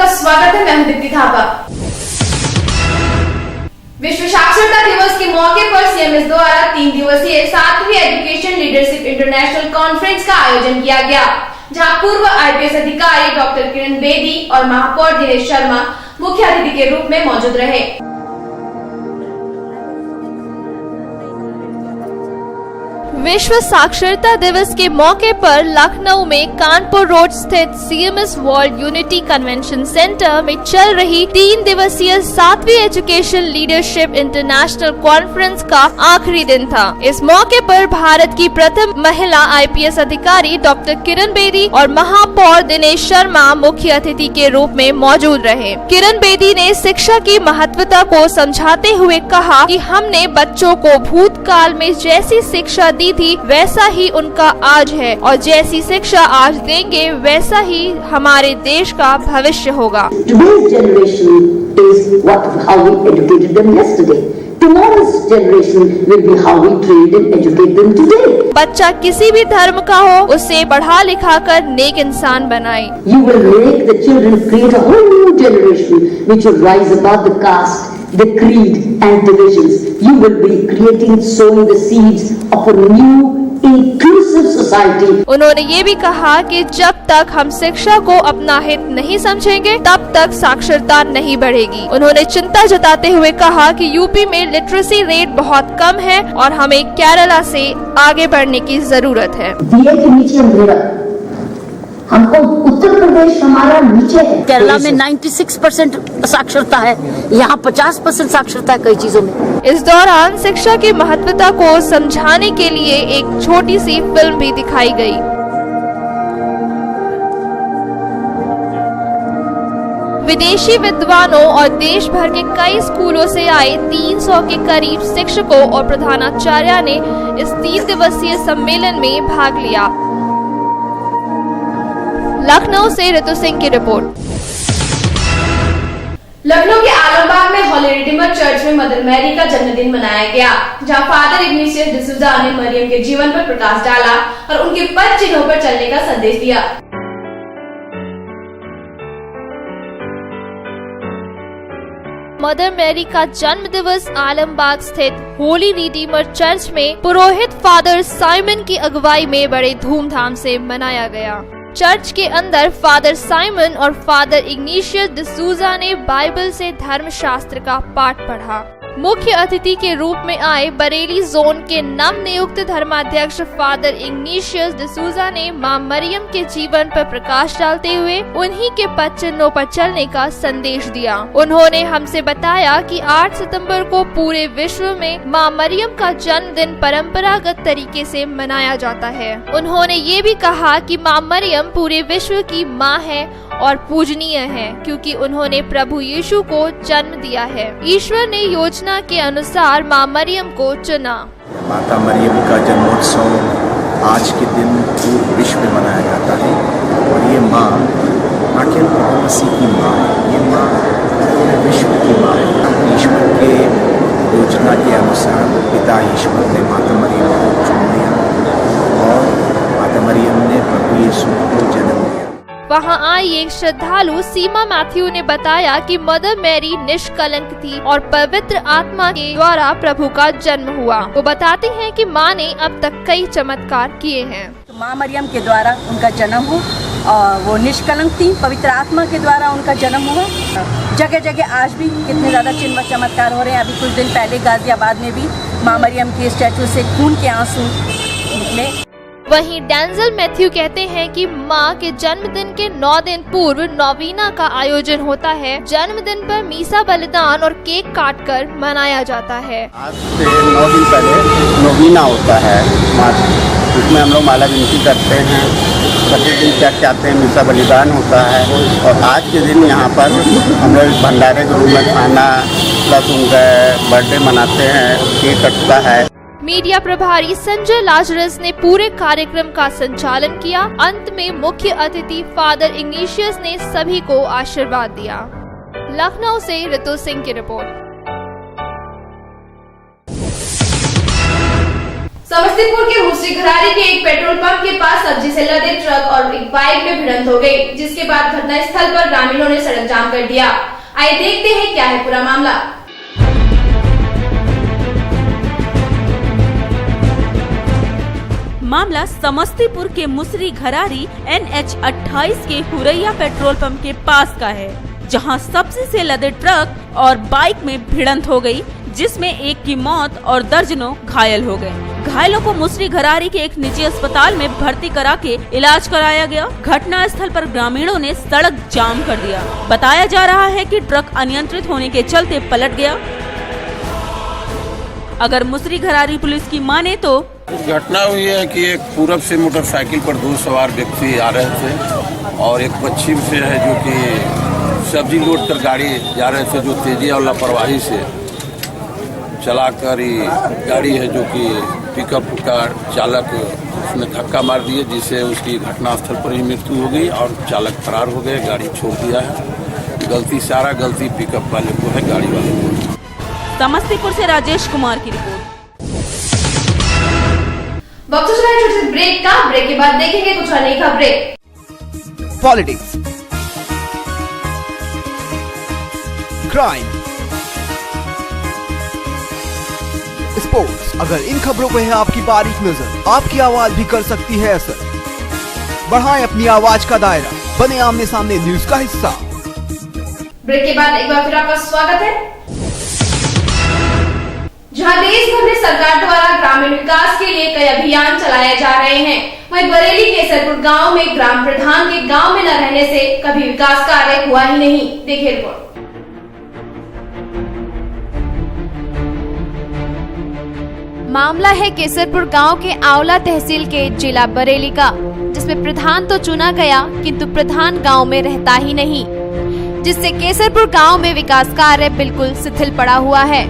स्वागत है, मैं हूं दीप्ति थापा। विश्व साक्षरता दिवस के मौके पर CMS द्वारा 3 दिवसीय 7वीं एजुकेशन लीडरशिप इंटरनेशनल कॉन्फ्रेंस का आयोजन किया गया, जहां पूर्व IPS अधिकारी डॉक्टर किरण बेदी और महापौर दिनेश शर्मा मुख्य अतिथि के रूप में मौजूद रहे। विश्व साक्षरता दिवस के मौके पर लखनऊ में कानपुर रोड स्थित CMS world unity convention centre में चल रही 3 दिवसीय 7वीं एजुकेशन लीडरशिप इंटरनेशनल कॉन्फ्रेंस का आखिरी दिन था। इस मौके पर भारत की प्रथम महिला IPS अधिकारी डॉक्टर किरण बेदी और महापौर दिनेश शर्मा मुख्य अतिथि के रूप में मौजूद रहे। किरण बेदी ने शिक्षा की महत्वता को समझाते हुए कहा कि हमने बच्चों को भूतकाल में जैसी शिक्षा दी थी वैसा ही उनका आज है, और जैसी शिक्षा आज देंगे वैसा ही हमारे देश का भविष्य होगा। Today's generation is how we educated them yesterday. Tomorrow's generation will be how we train and educate them today. बच्चा किसी भी धर्म का हो, उसे पढ़ा लिखा कर नेक इंसान बनाए। You will make the children create a whole new generation which will rise above the caste, the creed and divisions. You will be creating, sowing the seeds of a new inclusive society. उन्होंने ये भी कहा कि जब तक हम शिक्षा को अपना हित नहीं समझेंगे तब तक साक्षरता नहीं बढ़ेगी। उन्होंने चिंता जताते हुए कहा कि यूपी में लिटरेसी रेट बहुत कम है और हमें केरला से आगे बढ़ने की जरूरत है। दिए के नीचे अंधेरा, हमको उत्तर प्रदेश हमारा नीचे है। केरला में 96% साक्षरता है, यहाँ 50% साक्षरता है कई चीजों में। इस दौरान शिक्षा की महत्वता को समझाने के लिए एक छोटी सी फिल्म भी दिखाई गई। विदेशी विद्वानों और देश भर के कई स्कूलों से आए 300 के करीब शिक्षकों और प्रधानाचार्य ने इस 3 दिवसीय सम्मेलन में भाग लिया। लखनऊ से ऋतु सिंह की रिपोर्ट। लखनऊ के आलमबाग में होली रिडीमर चर्च में मदर मैरी का जन्मदिन मनाया गया, जहां फादर इग्निशियस डिसूजा ने मरियम के जीवन पर प्रकाश डाला और उनके पद चिन्हों पर चलने का संदेश दिया। मदर मैरी का जन्म दिवस आलमबाग स्थित होली रिडीमर चर्च में पुरोहित फादर साइमन की अगुवाई में बड़े धूमधाम से मनाया गया। चर्च के अंदर फादर साइमन और फादर इग्निशियस डिसूजा ने बाइबल से धर्मशास्त्र का पाठ पढ़ा। मुख्य अतिथि के रूप में आए बरेली जोन के नव नियुक्त धर्माध्यक्ष फादर इग्निशियस डिसूजा ने मां मरियम के जीवन पर प्रकाश डालते हुए उन्हीं के पद चिन्हों पर चलने का संदेश दिया। उन्होंने हमसे बताया कि 8 सितंबर को पूरे विश्व में मां मरियम का जन्मदिन परंपरागत तरीके से मनाया जाता है। उन्होंने ये भी कहा कि मां मरियम पूरे विश्व की मां है और पूजनीय है, क्योंकि उन्होंने प्रभु यीशु को जन्म दिया है। ईश्वर ने योजना के अनुसार मां मरियम को चुना। माता मरियम का जन्मोत्सव आज के दिन पूरे विश्व में मनाया जाता है और ये माँ न केवल मसीह की माँ है, ये माँ पूरे विश्व की माँ है। ईश्वर के योजना के अनुसार पिता ईश्वर ने माता मरियम को चुन लिया और माता मरियम ने प्रभु यीशु को जन्म दिया। वहां आई एक श्रद्धालु सीमा मैथ्यू ने बताया कि मदर मैरी निष्कलंक थी और पवित्र आत्मा के द्वारा प्रभु का जन्म हुआ। वो बताती हैं कि माँ ने अब तक कई चमत्कार किए हैं। तो माँ मरियम के द्वारा उनका जन्म हुआ और वो निष्कलंक थी, पवित्र आत्मा के द्वारा उनका जन्म हुआ। जगह जगह आज भी कितने ज्यादा चिन्ह चमत्कार हो रहे हैं। अभी कुछ दिन पहले गाजियाबाद में भी माँ मरियम के स्टैचू से खून के आंसू निकले। वहीं डेंजल मैथ्यू कहते हैं कि मां के जन्मदिन के 9 दिन पूर्व नौवीना का आयोजन होता है। जन्मदिन पर मीसा बलिदान और केक काटकर मनाया जाता है। आज से 9 दिन पहले नौवीना होता है, उसमें हम लोग माला विनती करते हैं, प्रतिदिन चर्च आते हैं, मीसा बलिदान होता है और आज के दिन यहाँ पर हम लोग भंडारे के रूप में खाना प्लस उनका बर्थडे मनाते हैं, केक कटता है। मीडिया प्रभारी संजय लाजरस ने पूरे कार्यक्रम का संचालन किया। अंत में मुख्य अतिथि फादर इग्निशियस ने सभी को आशीर्वाद दिया। लखनऊ से ऋतु सिंह की रिपोर्ट। समस्त समस्तीपुर के मुसरी घरारी के एक पेट्रोल पंप के पास सब्जी से लदे ट्रक और एक बाइक में भिड़ंत हो गई, जिसके बाद घटनास्थल पर ग्रामीणों ने सड़क जाम कर दिया। आइए देखते हैं क्या है पूरा मामला। मामला समस्तीपुर के मुसरी घरारी NH 28 के हुरैया पेट्रोल पंप के पास का है, जहां सब्जी से लदे ट्रक और बाइक में भिड़ंत हो गई, जिसमें एक की मौत और दर्जनों घायल हो गए। घायलों को मुसरी घरारी के एक निजी अस्पताल में भर्ती करा के इलाज कराया गया। घटना स्थल पर ग्रामीणों ने सड़क जाम कर दिया। बताया जा रहा है कि ट्रक अनियंत्रित होने के चलते पलट गया। अगर मुसरी घरारी पुलिस की माने तो घटना हुई है कि एक पूरब से मोटरसाइकिल पर 2 सवार व्यक्ति आ रहे थे और एक पश्चिम से है जो कि सब्जी लोड कर गाड़ी जा रहे थे, जो तेजी और लापरवाही से चलाकर ये गाड़ी है जो कि पिकअप का चालक उसने धक्का मार दिए, जिससे उसकी घटनास्थल पर ही मृत्यु हो गई और चालक फरार हो गए, गाड़ी छोड़ दिया है। गलती सारा गलती पिकअप वाले को है, गाड़ी वाले को। समस्तीपुर से राजेश कुमार की रिपोर्ट। वक्त हो रहा है ब्रेक का। ब्रेक के बाद देखेंगे कुछ अन्य खबरें। Politics, crime, sports. अगर इन खबरों पे है आपकी बारीक नजर, आपकी आवाज भी कर सकती है असर। बढ़ाएं अपनी आवाज का दायरा, बने आमने सामने न्यूज का हिस्सा। ब्रेक के बाद एक बार फिर आपका स्वागत है। जहां देश भर में सरकार द्वारा ग्रामीण विकास के लिए कई अभियान चलाए जा रहे हैं, वहीं बरेली केसरपुर गांव में ग्राम प्रधान के गांव में न रहने से कभी विकास कार्य हुआ ही नहीं। देखिए रिपोर्ट। मामला है केसरपुर गांव के आंवला तहसील के जिला बरेली का, जिसमें प्रधान तो चुना गया किंतु प्रधान गांव में रहता ही नहीं, जिससे केसरपुर गांव में विकास कार्य बिल्कुल शिथिल पड़ा हुआ है।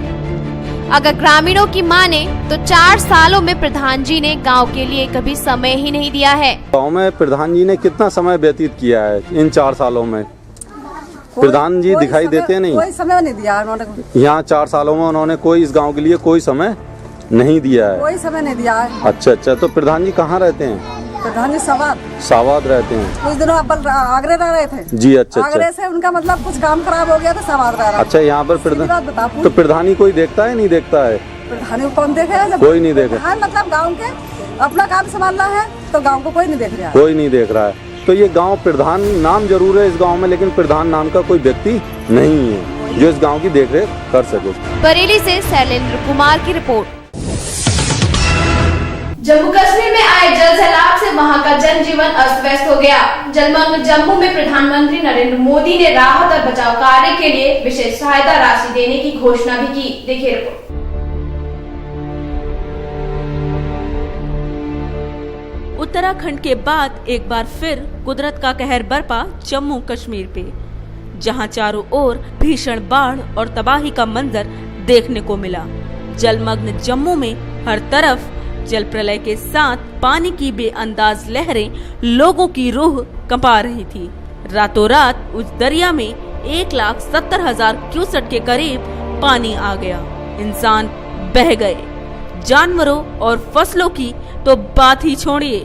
अगर ग्रामीणों की माने तो 4 सालों में प्रधान जी ने गांव के लिए कभी समय ही नहीं दिया है। गांव में प्रधान जी ने कितना समय व्यतीत किया है इन 4 सालों में? प्रधान जी दिखाई देते हैं नहीं, कोई समय नहीं दिया उन्होंने। यहाँ 4 सालों में उन्होंने कोई इस गांव के लिए कोई समय नहीं दिया है। कोई समय नहीं दिया है। अच्छा, तो प्रधान जी कहाँ रहते हैं? प्रधान जी सावाद रहते हैं। कुछ दिनों आगरे रह रहे थे जी। अच्छा, आगरे से उनका मतलब कुछ काम खराब हो गया तो सावाद रह रहा। अच्छा, यहाँ पर तो प्रधानी कोई देखता है नहीं देखता है? प्रधानी को कौन देखेगा? कोई नहीं देख रहा। मतलब गाँव के अपना काम संभालना है तो गाँव को कोई नहीं देख रहा। कोई नहीं देख रहा है। तो ये गाँव प्रधान नाम जरूर है इस गाँव में, लेकिन प्रधान नाम का कोई व्यक्ति नहीं है जो इस गाँव की देखरेख कर सके। बरेली से शैलेंद्र कुमार की रिपोर्ट। जम्मू कश्मीर में आए जल सैलाब से वहां का जनजीवन अस्त व्यस्त हो गया। जलमग्न जम्मू में प्रधानमंत्री नरेंद्र मोदी ने राहत और बचाव कार्य के लिए विशेष सहायता राशि देने की घोषणा भी की। देखिए रिपोर्ट। उत्तराखंड के बाद एक बार फिर कुदरत का कहर बरपा जम्मू कश्मीर पे, जहां चारों ओर भीषण बाढ़ और तबाही का मंजर देखने को मिला। जलमग्न जम्मू में हर तरफ जल प्रलय के साथ पानी की बेअंदाज लहरें लोगों की रूह कंपा रही थी। रातों रात उस दरिया में 1,70,000 क्यूसेक के करीब पानी आ गया। इंसान बह गए, जानवरों और फसलों की तो बात ही छोड़िए,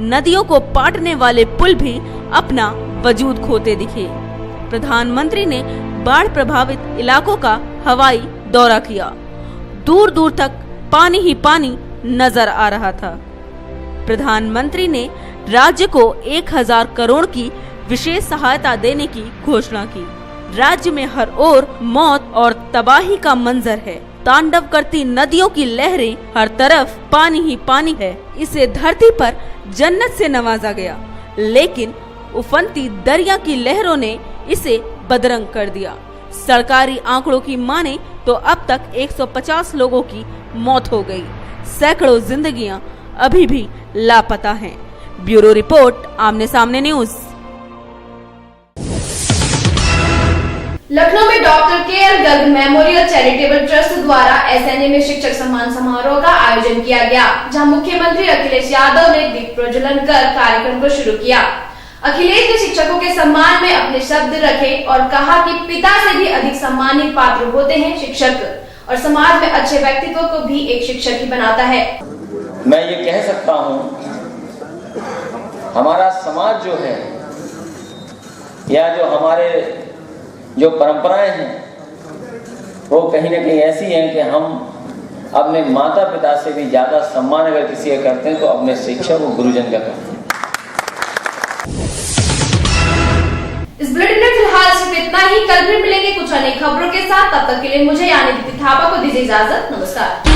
नदियों को पाटने वाले पुल भी अपना वजूद खोते दिखे। प्रधानमंत्री ने बाढ़ प्रभावित इलाकों का हवाई दौरा किया। दूर दूर तक पानी ही पानी नजर आ रहा था। प्रधानमंत्री ने राज्य को 1,000 करोड़ की विशेष सहायता देने की घोषणा की। राज्य में हर ओर मौत और तबाही का मंजर है। तांडव करती नदियों की लहरें, हर तरफ पानी ही पानी है। इसे धरती पर जन्नत से नवाजा गया, लेकिन उफनती दरिया की लहरों ने इसे बदरंग कर दिया। सरकारी आंकड़ों की माने तो अब तक 150 लोगों की मौत हो गई। सैकड़ों जिंदगियां अभी भी लापता हैं। ब्यूरो रिपोर्ट, आमने सामने न्यूज। लखनऊ में doctor KL. Garg memorial charitable trust द्वारा एसएनए में शिक्षक सम्मान समारोह का आयोजन किया गया, जहां मुख्यमंत्री अखिलेश यादव ने दीप प्रज्वलन कर कार्यक्रम को शुरू किया। अखिलेश ने शिक्षकों के सम्मान में अपने शब्द रखे और कहा कि पिता से भी अधिक सम्मानित पात्र होते हैं शिक्षक, और समाज में अच्छे व्यक्तित्व को भी एक शिक्षक ही बनाता है। मैं ये कह सकता हूँ, हमारा समाज जो है या जो हमारे जो परंपराएं हैं वो कहीं ना कहीं ऐसी हैं कि हम अपने माता पिता से भी ज़्यादा सम्मान अगर किसी का करते हैं तो अपने शिक्षक और गुरुजन का करते हैं। इस बुलेटिन में फिलहाल सिर्फ इतना ही। कल फिर मिलेंगे कुछ अन्य खबरों के साथ। तब तक के लिए मुझे यानी दीप्ति थापा को दीजिए इजाजत। नमस्कार।